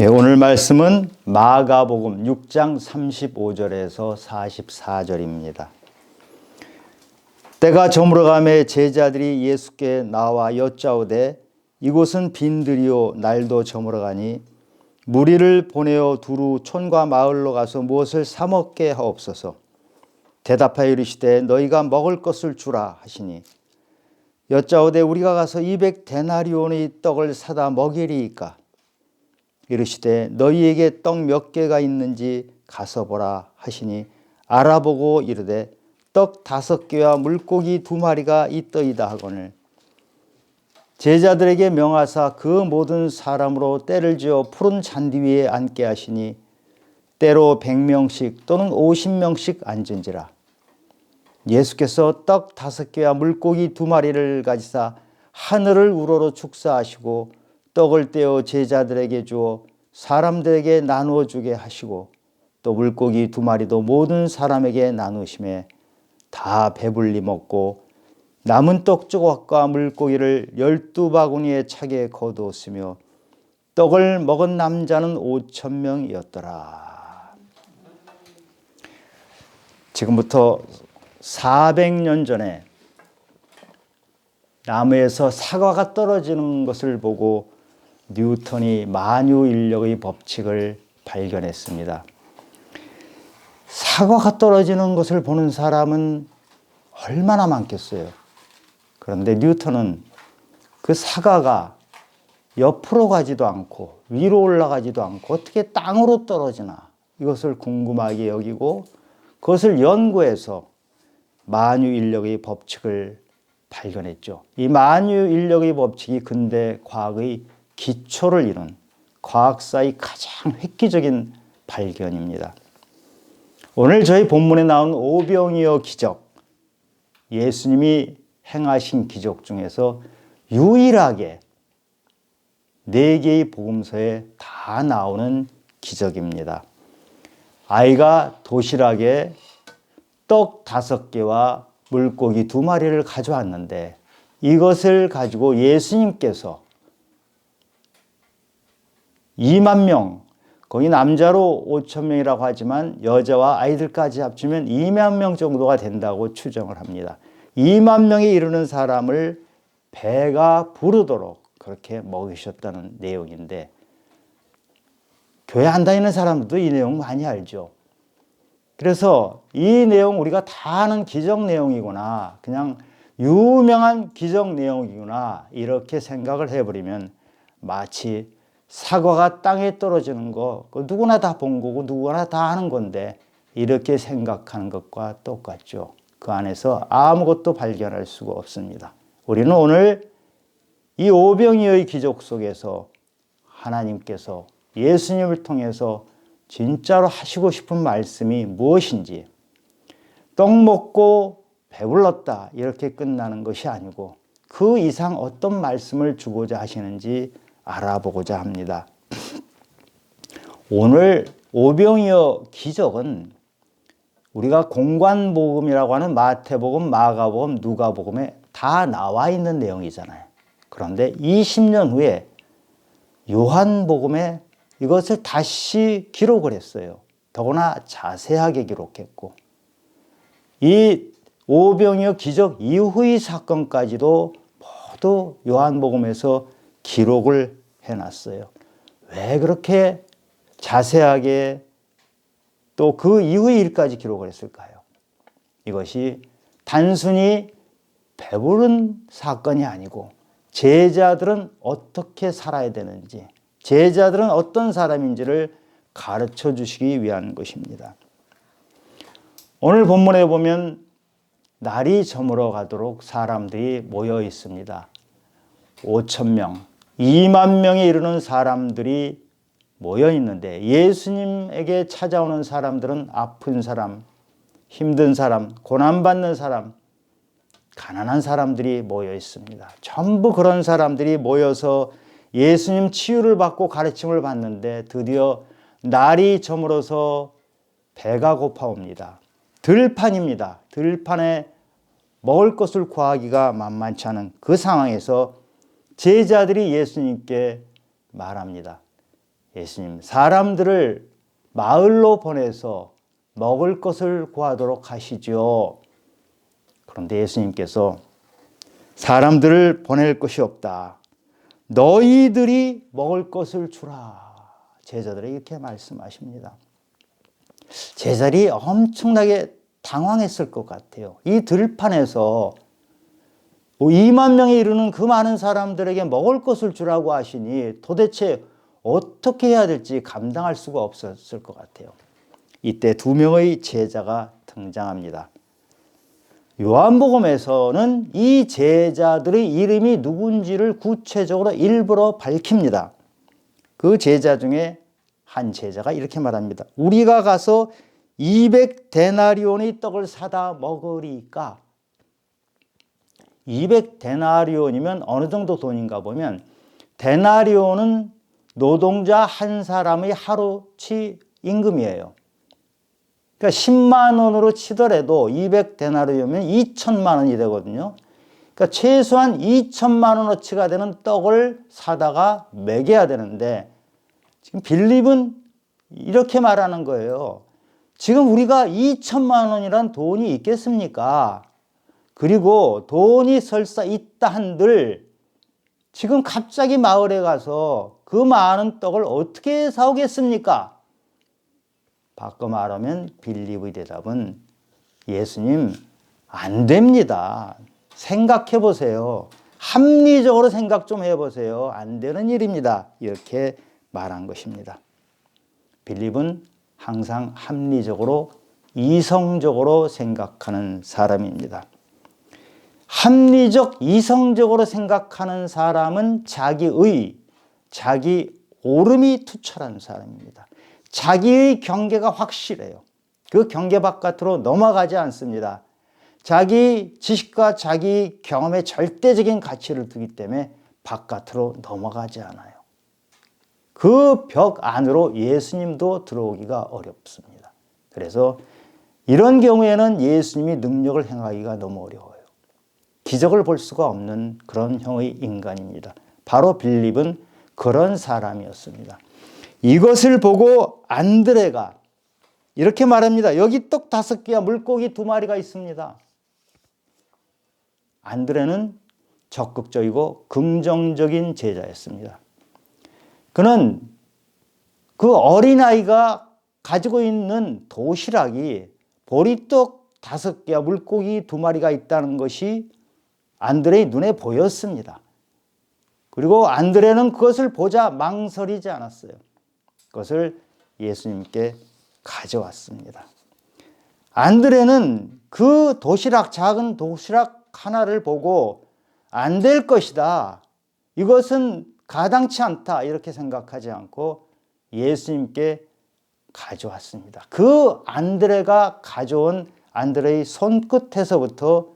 오늘 말씀은 마가복음 6장 35절에서 44절입니다. 때가 저물어가매 제자들이 예수께 나와 여짜오되 이곳은 빈들이요 날도 저물어가니 무리를 보내어 두루 촌과 마을로 가서 무엇을 사 먹게 하옵소서. 대답하여 이르시되 너희가 먹을 것을 주라 하시니 여짜오되 우리가 가서 200데나리온의 떡을 사다 먹이리이까. 이르시되 너희에게 떡 몇 개가 있는지 가서 보라 하시니 알아보고 이르되 떡 5개와 물고기 2마리가 있더이다 하거늘 제자들에게 명하사 그 모든 사람으로 때를 지어 푸른 잔디 위에 앉게 하시니 때로 100명씩 또는 50명씩 앉은지라. 예수께서 떡 5개와 물고기 2마리를 가지사 하늘을 우러러 축사하시고 떡을 떼어 제자들에게 주어 사람들에게 나누어 주게 하시고 또 물고기 2마리도 모든 사람에게 나누심에 다 배불리 먹고 남은 떡 조각과 물고기를 12바구니에 차게 거두었으며 떡을 먹은 남자는 5,000명이었더라. 지금부터 400년 전에 나무에서 사과가 떨어지는 것을 보고 뉴턴이 만유인력의 법칙을 발견했습니다. 사과가 떨어지는 것을 보는 사람은 얼마나 많겠어요. 그런데 뉴턴은 그 사과가 옆으로 가지도 않고 위로 올라가지도 않고 어떻게 땅으로 떨어지나 이것을 궁금하게 여기고 그것을 연구해서 만유인력의 법칙을 발견했죠. 이 만유인력의 법칙이 근대 과학의 기초를 이룬 과학사의 가장 획기적인 발견입니다. 오늘 저희 본문에 나온 오병이어 기적, 예수님이 행하신 기적 중에서 유일하게 4개의 복음서에 다 나오는 기적입니다. 아이가 도시락에 떡 5개와 물고기 2마리를 가져왔는데 이것을 가지고 예수님께서 2만 명, 거기 남자로 5,000명이라고 하지만 여자와 아이들까지 합치면 2만 명 정도가 된다고 추정을 합니다. 2만 명에 이르는 사람을 배가 부르도록 그렇게 먹이셨다는 내용인데 교회 안 다니는 사람들도 이 내용 많이 알죠. 그래서 이 내용 우리가 다 아는 기적 내용이구나, 그냥 유명한 기적 내용이구나 이렇게 생각을 해버리면 마치 사과가 땅에 떨어지는 거 누구나 다 본 거고 누구나 다 아는 건데 이렇게 생각하는 것과 똑같죠. 그 안에서 아무것도 발견할 수가 없습니다. 우리는 오늘 이 오병이어의 기적 속에서 하나님께서 예수님을 통해서 진짜로 하시고 싶은 말씀이 무엇인지, 떡 먹고 배불렀다 이렇게 끝나는 것이 아니고 그 이상 어떤 말씀을 주고자 하시는지 알아보고자 합니다. 오늘 오병이어 기적은 우리가 공관복음이라고 하는 마태복음, 마가복음, 누가복음에 다 나와 있는 내용이잖아요. 그런데 20년 후에 요한복음에 이것을 다시 기록을 했어요. 더구나 자세하게 기록했고 이 오병이어 기적 이후의 사건까지도 모두 요한복음에서 기록을 해놨어요. 왜 그렇게 자세하게 또 그 이후의 일까지 기록을 했을까요? 이것이 단순히 배부른 사건이 아니고 제자들은 어떻게 살아야 되는지, 제자들은 어떤 사람인지를 가르쳐 주시기 위한 것입니다. 오늘 본문에 보면 날이 저물어 가도록 사람들이 모여 있습니다. 5,000명, 2만 명에 이르는 사람들이 모여 있는데 예수님에게 찾아오는 사람들은 아픈 사람, 힘든 사람, 고난받는 사람, 가난한 사람들이 모여 있습니다. 전부 그런 사람들이 모여서 예수님 치유를 받고 가르침을 받는데 드디어 날이 저물어서 배가 고파옵니다. 들판입니다. 들판에 먹을 것을 구하기가 만만치 않은 그 상황에서 제자들이 예수님께 말합니다. 예수님, 사람들을 마을로 보내서 먹을 것을 구하도록 하시죠. 그런데 예수님께서 사람들을 보낼 것이 없다. 너희들이 먹을 것을 주라. 제자들에게 이렇게 말씀하십니다. 제자들이 엄청나게 당황했을 것 같아요. 이 들판에서 2만 명에 이르는 그 많은 사람들에게 먹을 것을 주라고 하시니 도대체 어떻게 해야 될지 감당할 수가 없었을 것 같아요. 이때 2명의 제자가 등장합니다. 요한복음에서는 이 제자들의 이름이 누군지를 구체적으로 일부러 밝힙니다. 그 제자 중에 한 제자가 이렇게 말합니다. 우리가 가서 200데나리온의 떡을 사다 먹으리까. 200데나리온이면 어느 정도 돈인가 보면, 데나리온은 노동자 한 사람의 하루치 임금이에요. 그러니까 10만 원으로 치더라도 200데나리온이면 2천만 원이 되거든요. 그러니까 최소한 2천만 원어치가 되는 떡을 사다가 먹여야 되는데, 지금 빌립은 이렇게 말하는 거예요. 지금 우리가 2천만 원이란 돈이 있겠습니까? 그리고 돈이 설사 있다 한들 지금 갑자기 마을에 가서 그 많은 떡을 어떻게 사오겠습니까? 바꿔 말하면 빌립의 대답은, 예수님, 안 됩니다. 생각해 보세요. 합리적으로 생각 좀 해보세요. 안 되는 일입니다. 이렇게 말한 것입니다. 빌립은 항상 합리적으로, 이성적으로 생각하는 사람입니다. 합리적, 이성적으로 생각하는 사람은 자기 옳음이 투철한 사람입니다. 자기의 경계가 확실해요. 그 경계 바깥으로 넘어가지 않습니다. 자기 지식과 자기 경험에 절대적인 가치를 두기 때문에 바깥으로 넘어가지 않아요. 그 벽 안으로 예수님도 들어오기가 어렵습니다. 그래서 이런 경우에는 예수님이 능력을 행하기가 너무 어려워요. 기적을 볼 수가 없는 그런 형의 인간입니다. 바로 빌립은 그런 사람이었습니다. 이것을 보고 안드레가 이렇게 말합니다. 여기 떡 5개와 물고기 2마리가 있습니다. 안드레는 적극적이고 긍정적인 제자였습니다. 그는 그 어린아이가 가지고 있는 도시락이 보리떡 5개와 물고기 2마리가 있다는 것이 안드레의 눈에 보였습니다. 그리고 안드레는 그것을 보자 망설이지 않았어요. 그것을 예수님께 가져왔습니다. 안드레는 그 도시락, 작은 도시락 하나를 보고 안 될 것이다, 이것은 가당치 않다, 이렇게 생각하지 않고 예수님께 가져왔습니다. 그 안드레가 가져온 안드레의 손끝에서부터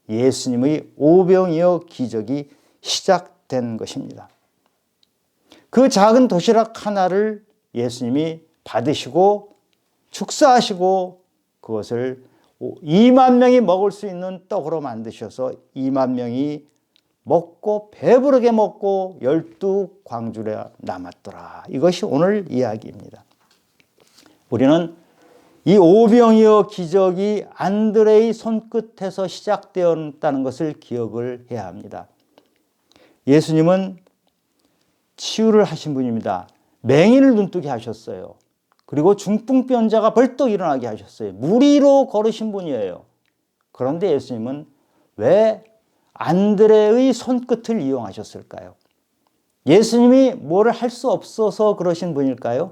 예수님의 오병이어 기적이 시작된 것입니다. 그 작은 도시락 하나를 예수님이 받으시고 축사하시고 그것을 2만 명이 먹을 수 있는 떡으로 만드셔서 2만 명이 먹고 배부르게 먹고 12광주에 남았더라. 이것이 오늘 이야기입니다. 우리는 이 오병이어 기적이 안드레의 손끝에서 시작되었다는 것을 기억을 해야 합니다. 예수님은 치유를 하신 분입니다. 맹인을 눈뜨게 하셨어요. 그리고 중풍병자가 벌떡 일어나게 하셨어요. 물 위로 걸으신 분이에요. 그런데 예수님은 왜 안드레의 손끝을 이용하셨을까요? 예수님이 뭐를 할 수 없어서 그러신 분일까요?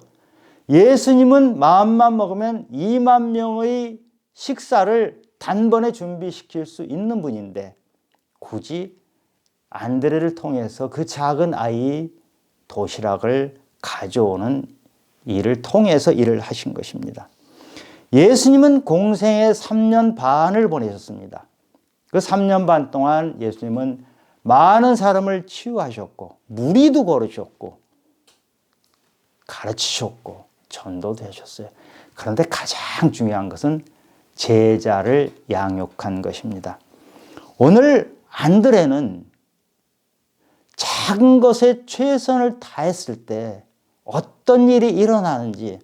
예수님은 마음만 먹으면 2만 명의 식사를 단번에 준비시킬 수 있는 분인데 굳이 안드레를 통해서 그 작은 아이 도시락을 가져오는 일을 통해서 일을 하신 것입니다. 예수님은 공생에 3년 반을 보내셨습니다. 그 3년 반 동안 예수님은 많은 사람을 치유하셨고 무리도 걸으셨고 가르치셨고 전도도 하셨어요. 그런데 가장 중요한 것은 제자를 양육한 것입니다. 오늘 안드레는 작은 것에 최선을 다했을 때 어떤 일이 일어나는지,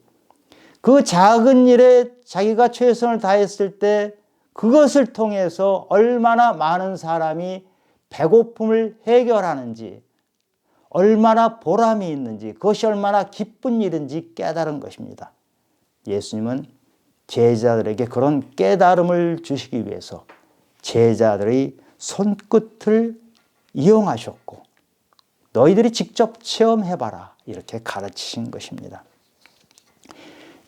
그 작은 일에 자기가 최선을 다했을 때 그것을 통해서 얼마나 많은 사람이 배고픔을 해결하는지, 얼마나 보람이 있는지, 그것이 얼마나 기쁜 일인지 깨달은 것입니다. 예수님은 제자들에게 그런 깨달음을 주시기 위해서 제자들의 손끝을 이용하셨고, 너희들이 직접 체험해봐라, 이렇게 가르치신 것입니다.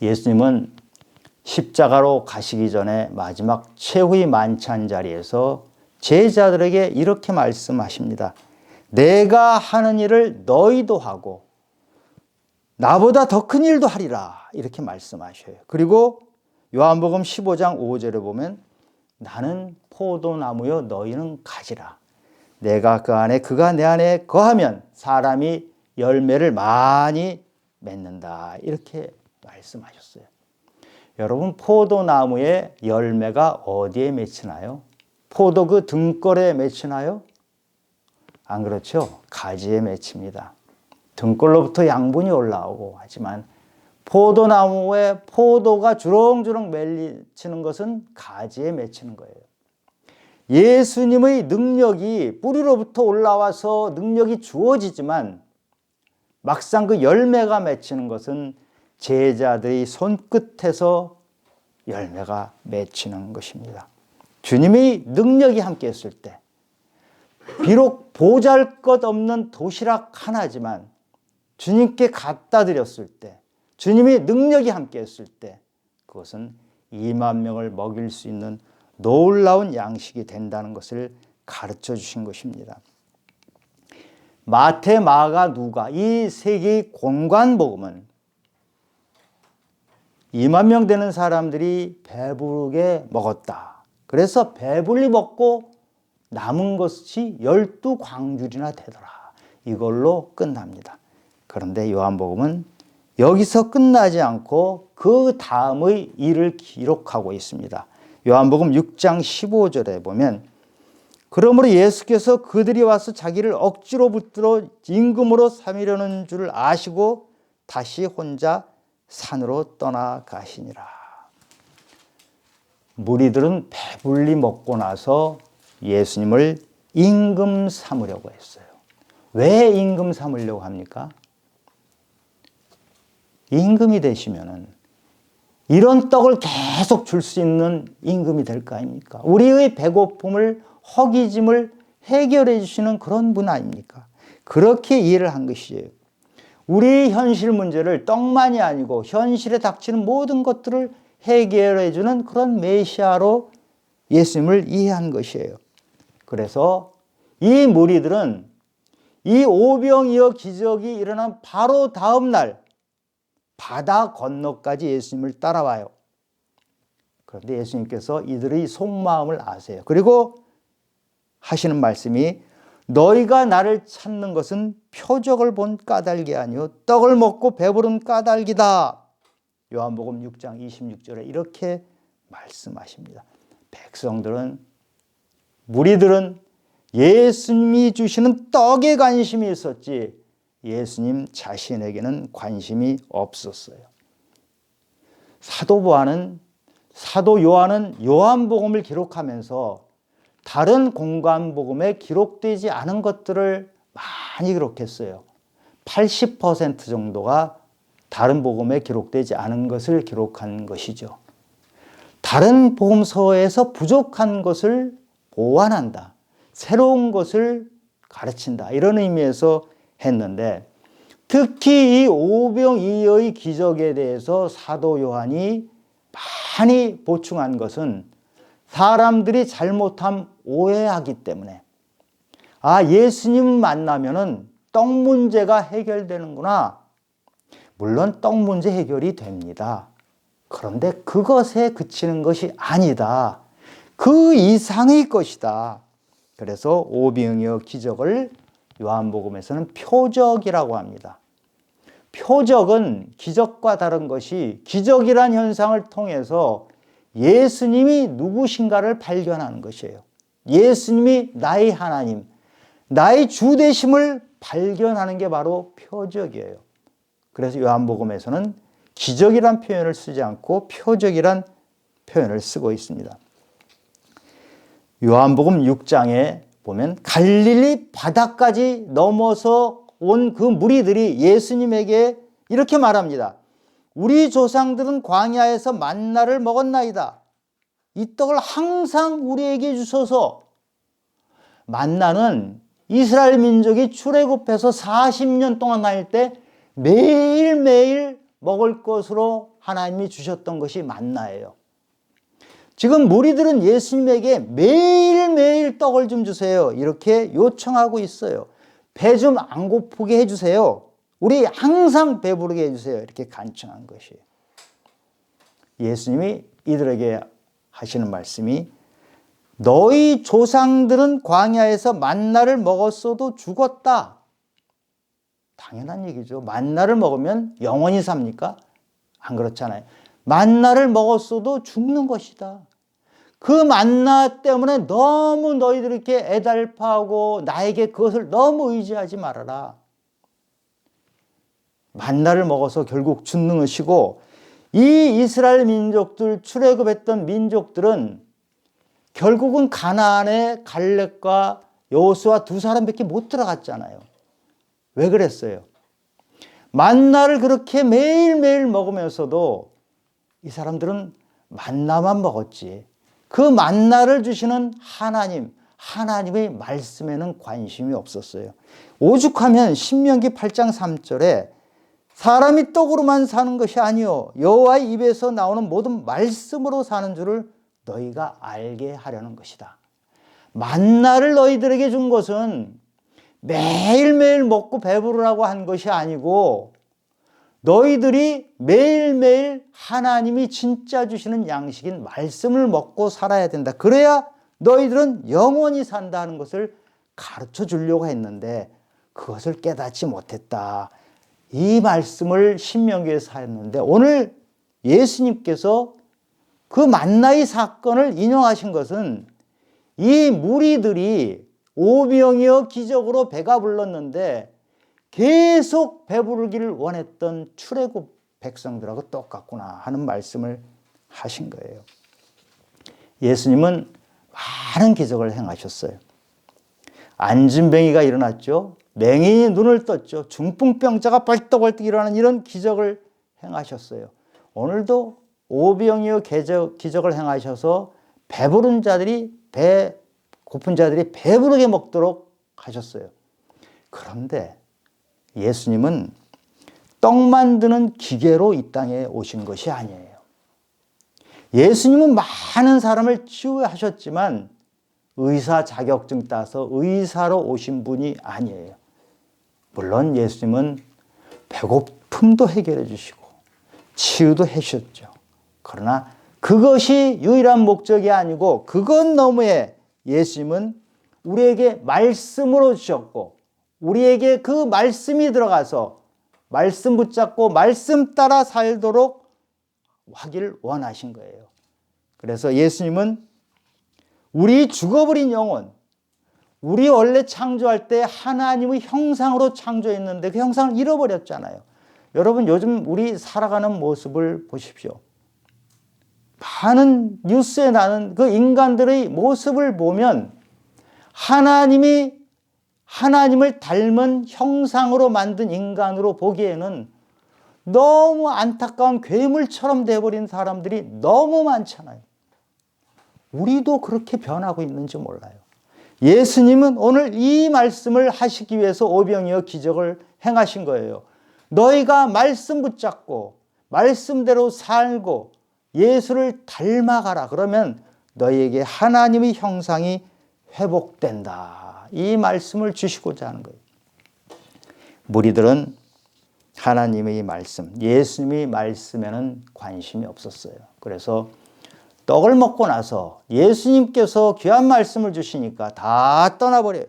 예수님은 십자가로 가시기 전에 마지막 최후의 만찬 자리에서 제자들에게 이렇게 말씀하십니다. 내가 하는 일을 너희도 하고 나보다 더 큰 일도 하리라, 이렇게 말씀하셔요. 그리고 요한복음 15장 5절에 보면 나는 포도나무요 너희는 가지라. 내가 그 안에 그가 내 안에 거하면 사람이 열매를 많이 맺는다, 이렇게 말씀하셨어요. 여러분, 포도나무의 열매가 어디에 맺히나요? 포도 그 등골에 맺히나요? 안 그렇죠? 가지에 맺힙니다. 등골로부터 양분이 올라오고 하지만 포도나무에 포도가 주렁주렁 맺히는 것은 가지에 맺히는 거예요. 예수님의 능력이 뿌리로부터 올라와서 능력이 주어지지만 막상 그 열매가 맺히는 것은 제자들의 손끝에서 열매가 맺히는 것입니다. 주님의 능력이 함께 했을 때, 비록 보잘것없는 도시락 하나지만 주님께 갖다 드렸을 때, 주님의 능력이 함께 했을 때 그것은 2만 명을 먹일 수 있는 놀라운 양식이 된다는 것을 가르쳐 주신 것입니다. 마태, 마가, 누가 이 세 개의 공관복음은 2만 명 되는 사람들이 배부르게 먹었다. 그래서 배불리 먹고 남은 것이 12광줄이나 되더라, 이걸로 끝납니다. 그런데 요한복음은 여기서 끝나지 않고 그 다음의 일을 기록하고 있습니다. 요한복음 6장 15절에 보면 그러므로 예수께서 그들이 와서 자기를 억지로 붙들어 임금으로 삼으려는 줄 아시고 다시 혼자 산으로 떠나가시니라. 무리들은 배불리 먹고 나서 예수님을 임금 삼으려고 했어요. 왜 임금 삼으려고 합니까? 임금이 되시면은 이런 떡을 계속 줄 수 있는 임금이 될 거 아닙니까? 우리의 배고픔을, 허기짐을 해결해 주시는 그런 분 아닙니까? 그렇게 이해를 한 것이에요. 우리의 현실 문제를 떡만이 아니고 현실에 닥치는 모든 것들을 해결해 주는 그런 메시아로 예수님을 이해한 것이에요. 그래서 이 무리들은 이 오병이어 기적이 일어난 바로 다음 날 바다 건너까지 예수님을 따라와요. 그런데 예수님께서 이들의 속마음을 아세요. 그리고 하시는 말씀이 너희가 나를 찾는 것은 표적을 본 까닭이 아니요 떡을 먹고 배부른 까닭이다. 요한복음 6장 26절에 이렇게 말씀하십니다. 백성들은, 무리들은 예수님이 주시는 떡에 관심이 있었지 예수님 자신에게는 관심이 없었어요. 사도 요한은 요한복음을 기록하면서 다른 공관복음에 기록되지 않은 것들을 많이 기록했어요. 80% 정도가 다른 복음에 기록되지 않은 것을 기록한 것이죠. 다른 복음서에서 부족한 것을 보완한다, 새로운 것을 가르친다, 이런 의미에서 했는데, 특히 이 오병이어의 기적에 대해서 사도 요한이 많이 보충한 것은 사람들이 잘못함 오해하기 때문에, 예수님 만나면은 떡 문제가 해결되는구나. 물론 떡 문제 해결이 됩니다. 그런데 그것에 그치는 것이 아니다. 그 이상의 것이다. 그래서 오병이어 기적을 요한복음에서는 표적이라고 합니다. 표적은 기적과 다른 것이 기적이란 현상을 통해서 예수님이 누구신가를 발견하는 것이에요. 예수님이 나의 하나님, 나의 주 되심을 발견하는 게 바로 표적이에요. 그래서 요한복음에서는 기적이란 표현을 쓰지 않고 표적이란 표현을 쓰고 있습니다. 요한복음 6장에 보면 갈릴리 바다까지 넘어서 온 그 무리들이 예수님에게 이렇게 말합니다. 우리 조상들은 광야에서 만나를 먹었나이다. 이 떡을 항상 우리에게 주소서. 만나는 이스라엘 민족이 출애굽해서 40년 동안 다닐 때 매일매일 먹을 것으로 하나님이 주셨던 것이 만나예요. 지금 무리들은 예수님에게 매일매일 떡을 좀 주세요. 이렇게 요청하고 있어요. 배 좀 안 고프게 해주세요. 우리 항상 배부르게 해주세요. 이렇게 간청한 것이에요. 예수님이 이들에게 하시는 말씀이 너희 조상들은 광야에서 만나를 먹었어도 죽었다. 당연한 얘기죠. 만나를 먹으면 영원히 삽니까? 안 그렇잖아요. 만나를 먹었어도 죽는 것이다. 그 만나 때문에 너무 너희들 이렇게 애달파하고 나에게 그것을 너무 의지하지 말아라. 만나를 먹어서 결국 죽는 것이고, 이 이스라엘 민족들, 출애굽했던 민족들은 결국은 가나안에 갈렙과 여호수아 두 사람밖에 못 들어갔잖아요. 왜 그랬어요? 만나를 그렇게 매일매일 먹으면서도 이 사람들은 만나만 먹었지, 그 만나를 주시는 하나님의 말씀에는 관심이 없었어요. 오죽하면 신명기 8장 3절에 사람이 떡으로만 사는 것이 아니요 여호와의 입에서 나오는 모든 말씀으로 사는 줄을 너희가 알게 하려는 것이다. 만나를 너희들에게 준 것은 매일매일 먹고 배부르라고 한 것이 아니고 너희들이 매일매일 하나님이 진짜 주시는 양식인 말씀을 먹고 살아야 된다. 그래야 너희들은 영원히 산다 하는 것을 가르쳐 주려고 했는데 그것을 깨닫지 못했다. 이 말씀을 신명기에서 하였는데 오늘 예수님께서 그 만나의 사건을 인용하신 것은 이 무리들이 오병이어 기적으로 배가 불렀는데 계속 배부르기를 원했던 출애굽 백성들하고 똑같구나 하는 말씀을 하신 거예요. 예수님은 많은 기적을 행하셨어요. 안진뱅이가 일어났죠. 맹인이 눈을 떴죠. 중풍병자가 벌떡벌떡 일어나는 이런 기적을 행하셨어요. 오늘도 오병이어 기적을 행하셔서 배부른 자들이 고픈 자들이 배부르게 먹도록 하셨어요. 그런데 예수님은 떡 만드는 기계로 이 땅에 오신 것이 아니에요. 예수님은 많은 사람을 치유하셨지만 의사 자격증 따서 의사로 오신 분이 아니에요. 물론 예수님은 배고픔도 해결해 주시고 치유도 해주셨죠. 그러나 그것이 유일한 목적이 아니고 그것 너머에 예수님은 우리에게 말씀으로 주셨고 우리에게 그 말씀이 들어가서 말씀 붙잡고 말씀 따라 살도록 하기를 원하신 거예요. 그래서 예수님은 우리 죽어버린 영혼, 우리 원래 창조할 때 하나님의 형상으로 창조했는데 그 형상을 잃어버렸잖아요. 여러분 요즘 우리 살아가는 모습을 보십시오. 많은 뉴스에 나는 그 인간들의 모습을 보면 하나님을 닮은 형상으로 만든 인간으로 보기에는 너무 안타까운 괴물처럼 되어버린 사람들이 너무 많잖아요. 우리도 그렇게 변하고 있는지 몰라요. 예수님은 오늘 이 말씀을 하시기 위해서 오병이어 기적을 행하신 거예요. 너희가 말씀 붙잡고 말씀대로 살고 예수를 닮아가라. 그러면 너희에게 하나님의 형상이 회복된다. 이 말씀을 주시고자 하는 거예요. 무리들은 하나님의 말씀, 예수님의 말씀에는 관심이 없었어요. 그래서 떡을 먹고 나서 예수님께서 귀한 말씀을 주시니까 다 떠나버려요.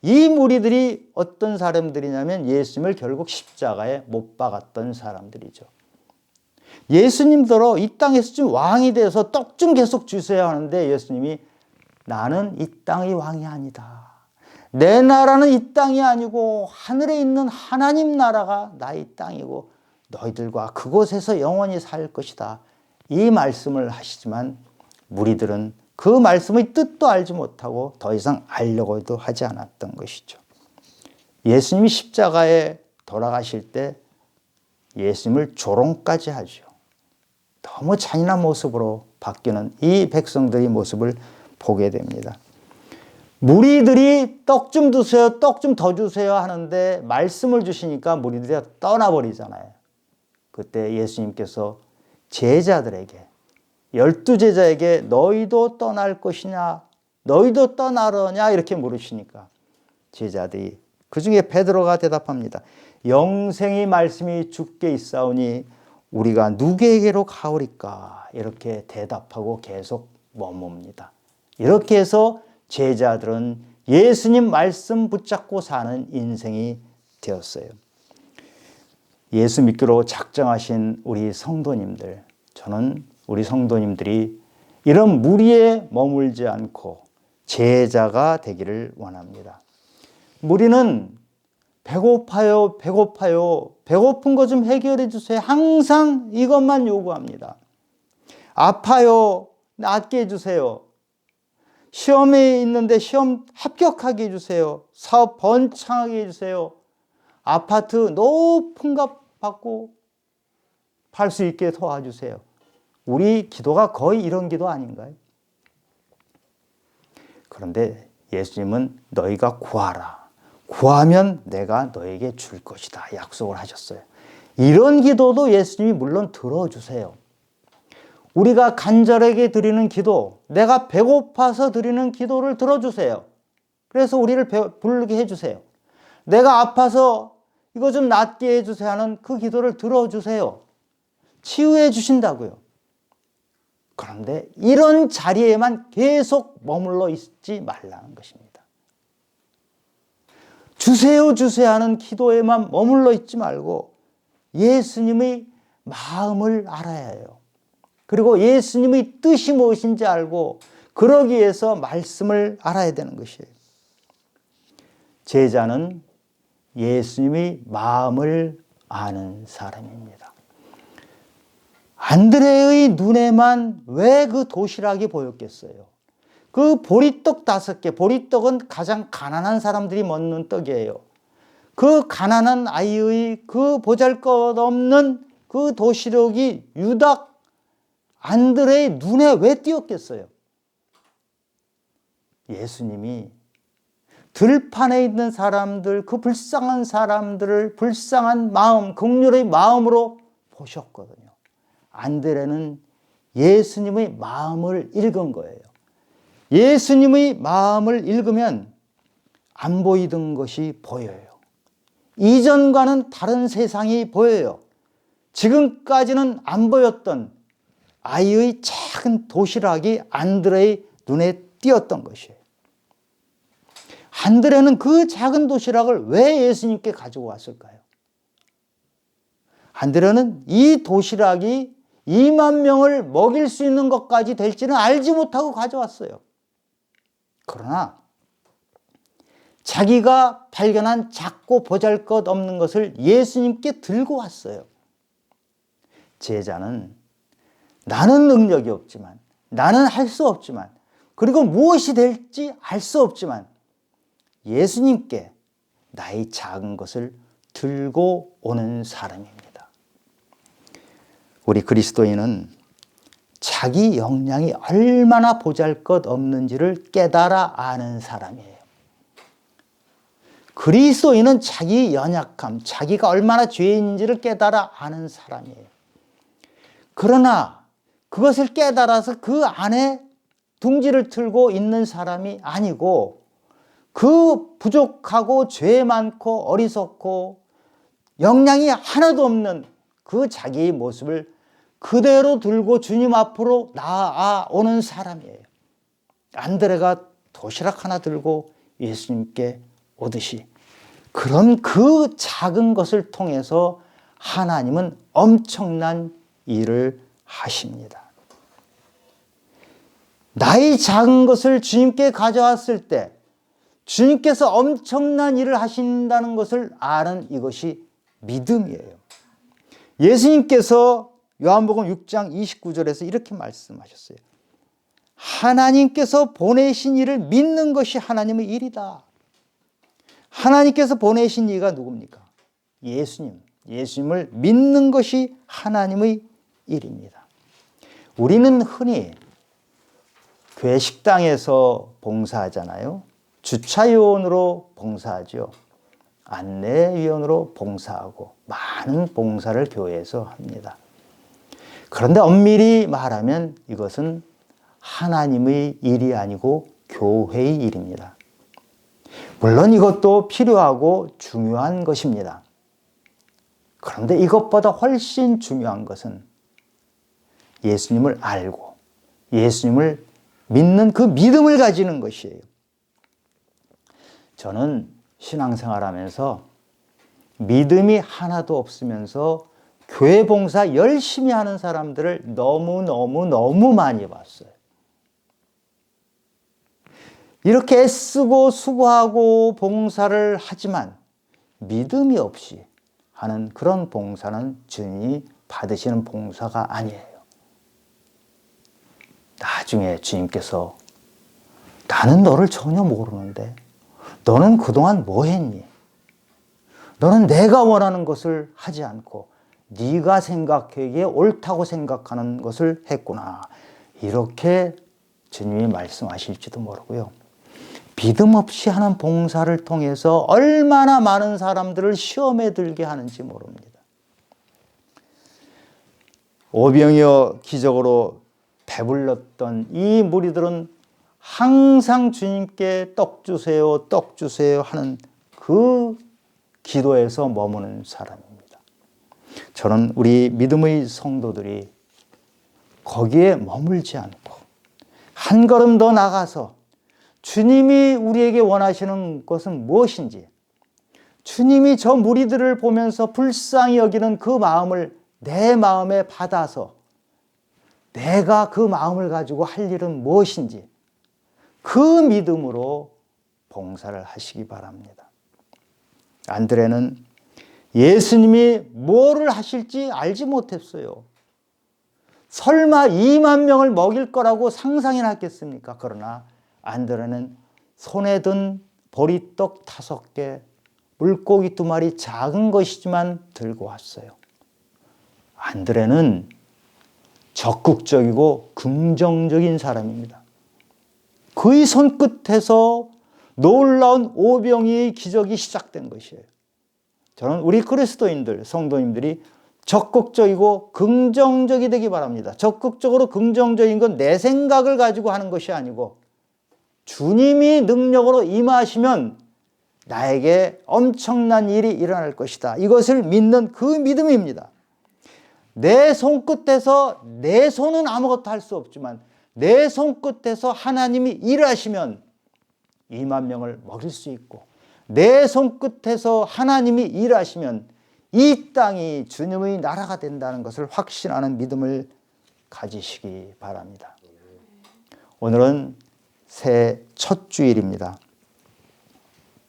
이 무리들이 어떤 사람들이냐면 예수님을 결국 십자가에 못 박았던 사람들이죠. 예수님더러 이 땅에서 좀 왕이 되어서 떡 좀 계속 주세요 하는데 예수님이 나는 이 땅의 왕이 아니다. 내 나라는 이 땅이 아니고 하늘에 있는 하나님 나라가 나의 땅이고 너희들과 그곳에서 영원히 살 것이다. 이 말씀을 하시지만 무리들은 그 말씀의 뜻도 알지 못하고 더 이상 알려고도 하지 않았던 것이죠. 예수님이 십자가에 돌아가실 때 예수님을 조롱까지 하죠. 너무 잔인한 모습으로 바뀌는 이 백성들의 모습을 보게 됩니다. 무리들이 떡 좀 드세요, 떡 좀 더 주세요 하는데 말씀을 주시니까 무리들이 떠나버리잖아요. 그때 예수님께서 제자들에게 12제자에게 너희도 떠날 것이냐, 너희도 떠나려냐 이렇게 물으시니까 제자들이 그중에 베드로가 대답합니다. 영생의 말씀이 주께 있사오니 우리가 누구에게로 가오리까 이렇게 대답하고 계속 머뭅니다. 이렇게 해서 제자들은 예수님 말씀 붙잡고 사는 인생이 되었어요. 예수 믿기로 작정하신 우리 성도님들, 저는 우리 성도님들이 이런 무리에 머물지 않고 제자가 되기를 원합니다. 무리는 배고파요, 배고파요, 배고픈 것 좀 해결해 주세요. 항상 이것만 요구합니다. 아파요, 낫게 해주세요. 시험에 있는데 시험 합격하게 해주세요. 사업 번창하게 해주세요. 아파트 높은 값 받고 팔 수 있게 도와주세요. 우리 기도가 거의 이런 기도 아닌가요? 그런데 예수님은 너희가 구하라. 구하면 내가 너에게 줄 것이다. 약속을 하셨어요. 이런 기도도 예수님이 물론 들어주세요. 우리가 간절하게 드리는 기도, 내가 배고파서 드리는 기도를 들어주세요. 그래서 우리를 부르게 해주세요. 내가 아파서 이거 좀 낫게 해주세요 하는 그 기도를 들어주세요. 치유해 주신다고요. 그런데 이런 자리에만 계속 머물러 있지 말라는 것입니다. 주세요 주세요 하는 기도에만 머물러 있지 말고 예수님의 마음을 알아야 해요. 그리고 예수님의 뜻이 무엇인지 알고 그러기 위해서 말씀을 알아야 되는 것이에요. 제자는 예수님의 마음을 아는 사람입니다. 안드레의 눈에만 왜 그 도시락이 보였겠어요? 그 보리떡 5개, 보리떡은 가장 가난한 사람들이 먹는 떡이에요. 그 가난한 아이의 그 보잘것없는 그 도시락이 유다 안드레의 눈에 왜 띄었겠어요? 예수님이 들판에 있는 사람들, 그 불쌍한 사람들을 불쌍한 마음, 긍휼의 마음으로 보셨거든요. 안드레는 예수님의 마음을 읽은 거예요. 예수님의 마음을 읽으면 안 보이던 것이 보여요. 이전과는 다른 세상이 보여요. 지금까지는 안 보였던 아이의 작은 도시락이 안드레의 눈에 띄었던 것이에요. 안드레는 그 작은 도시락을 왜 예수님께 가지고 왔을까요? 안드레는 이 도시락이 2만 명을 먹일 수 있는 것까지 될지는 알지 못하고 가져왔어요. 그러나 자기가 발견한 작고 보잘것없는 것을 예수님께 들고 왔어요. 제자는 나는 능력이 없지만, 나는 할 수 없지만, 그리고 무엇이 될지 알 수 없지만 예수님께 나의 작은 것을 들고 오는 사람입니다. 우리 그리스도인은 자기 역량이 얼마나 보잘것없는지를 깨달아 아는 사람이에요. 그리스도인은 자기 연약함, 자기가 얼마나 죄인인지를 깨달아 아는 사람이에요. 그러나 그것을 깨달아서 그 안에 둥지를 틀고 있는 사람이 아니고 그 부족하고 죄 많고 어리석고 역량이 하나도 없는 그 자기의 모습을 그대로 들고 주님 앞으로 나아오는 사람이에요. 안드레가 도시락 하나 들고 예수님께 오듯이 그런 그 작은 것을 통해서 하나님은 엄청난 일을 하십니다. 나의 작은 것을 주님께 가져왔을 때 주님께서 엄청난 일을 하신다는 것을 아는 이것이 믿음이에요. 예수님께서 요한복음 6장 29절에서 이렇게 말씀하셨어요. 하나님께서 보내신 일을 믿는 것이 하나님의 일이다. 하나님께서 보내신 이가 누굽니까? 예수님. 예수님을 믿는 것이 하나님의 일입니다. 우리는 흔히 교회 식당에서 봉사하잖아요. 주차요원으로 봉사하죠. 안내위원으로 봉사하고 많은 봉사를 교회에서 합니다. 그런데 엄밀히 말하면 이것은 하나님의 일이 아니고 교회의 일입니다. 물론 이것도 필요하고 중요한 것입니다. 그런데 이것보다 훨씬 중요한 것은 예수님을 알고 예수님을 믿는 그 믿음을 가지는 것이에요. 저는 신앙생활하면서 믿음이 하나도 없으면서 교회 봉사 열심히 하는 사람들을 너무 많이 봤어요. 이렇게 애쓰고 수고하고 봉사를 하지만 믿음이 없이 하는 그런 봉사는 주님이 받으시는 봉사가 아니에요. 나중에 주님께서 나는 너를 전혀 모르는데 너는 그동안 뭐 했니? 너는 내가 원하는 것을 하지 않고 네가 생각하기에 옳다고 생각하는 것을 했구나. 이렇게 주님이 말씀하실지도 모르고요. 믿음 없이 하는 봉사를 통해서 얼마나 많은 사람들을 시험에 들게 하는지 모릅니다. 오병이어 기적으로 배불렀던 이 무리들은 항상 주님께 떡 주세요, 떡 주세요 하는 그 기도에서 머무는 사람입니다. 저는 우리 믿음의 성도들이 거기에 머물지 않고 한 걸음 더 나가서 주님이 우리에게 원하시는 것은 무엇인지, 주님이 저 무리들을 보면서 불쌍히 여기는 그 마음을 내 마음에 받아서 내가 그 마음을 가지고 할 일은 무엇인지 그 믿음으로 봉사를 하시기 바랍니다. 안드레는 예수님이 뭐를 하실지 알지 못했어요. 설마 2만 명을 먹일 거라고 상상이나 했겠습니까? 그러나 안드레는 손에 든 보리떡 5개, 물고기 2마리 작은 것이지만 들고 왔어요. 안드레는 적극적이고 긍정적인 사람입니다. 그의 손끝에서 놀라운 오병이의 기적이 시작된 것이에요. 저는 우리 그리스도인들, 성도님들이 적극적이고 긍정적이 되기 바랍니다. 적극적으로 긍정적인 건 내 생각을 가지고 하는 것이 아니고 주님이 능력으로 임하시면 나에게 엄청난 일이 일어날 것이다. 이것을 믿는 그 믿음입니다. 내 손끝에서, 내 손은 아무것도 할 수 없지만 내 손끝에서 하나님이 일하시면 2만 명을 먹일 수 있고, 내 손끝에서 하나님이 일하시면 이 땅이 주님의 나라가 된다는 것을 확신하는 믿음을 가지시기 바랍니다. 오늘은 새해 첫 주일입니다.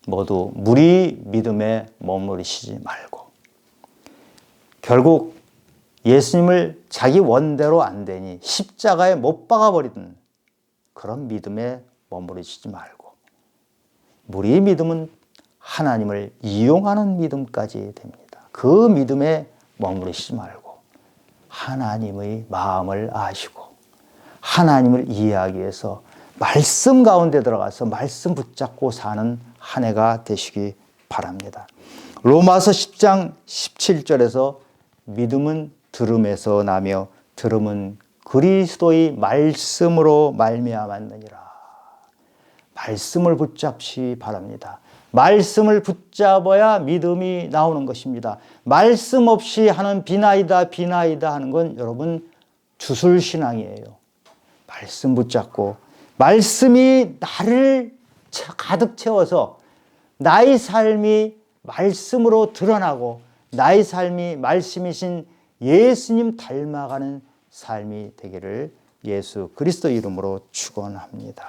모두 무리 믿음에 머무르시지 말고 결국 예수님을 자기 원대로 안 되니 십자가에 못 박아버리는 그런 믿음에 머무르시지 말고 무리의 믿음은 하나님을 이용하는 믿음까지 됩니다. 그 믿음에 머무르시지 말고 하나님의 마음을 아시고 하나님을 이해하기 위해서 말씀 가운데 들어가서 말씀 붙잡고 사는 한 해가 되시기 바랍니다. 로마서 10장 17절에서 믿음은 들음에서 나며 들음은 그리스도의 말씀으로 말미암았느니라. 말씀을 붙잡시 바랍니다. 말씀을 붙잡아야 믿음이 나오는 것입니다. 말씀 없이 하는 비나이다 비나이다 하는 건 여러분 주술신앙이에요. 말씀 붙잡고 말씀이 나를 가득 채워서 나의 삶이 말씀으로 드러나고 나의 삶이 말씀이신 예수님 닮아가는 삶이 되기를 예수 그리스도 이름으로 축원합니다.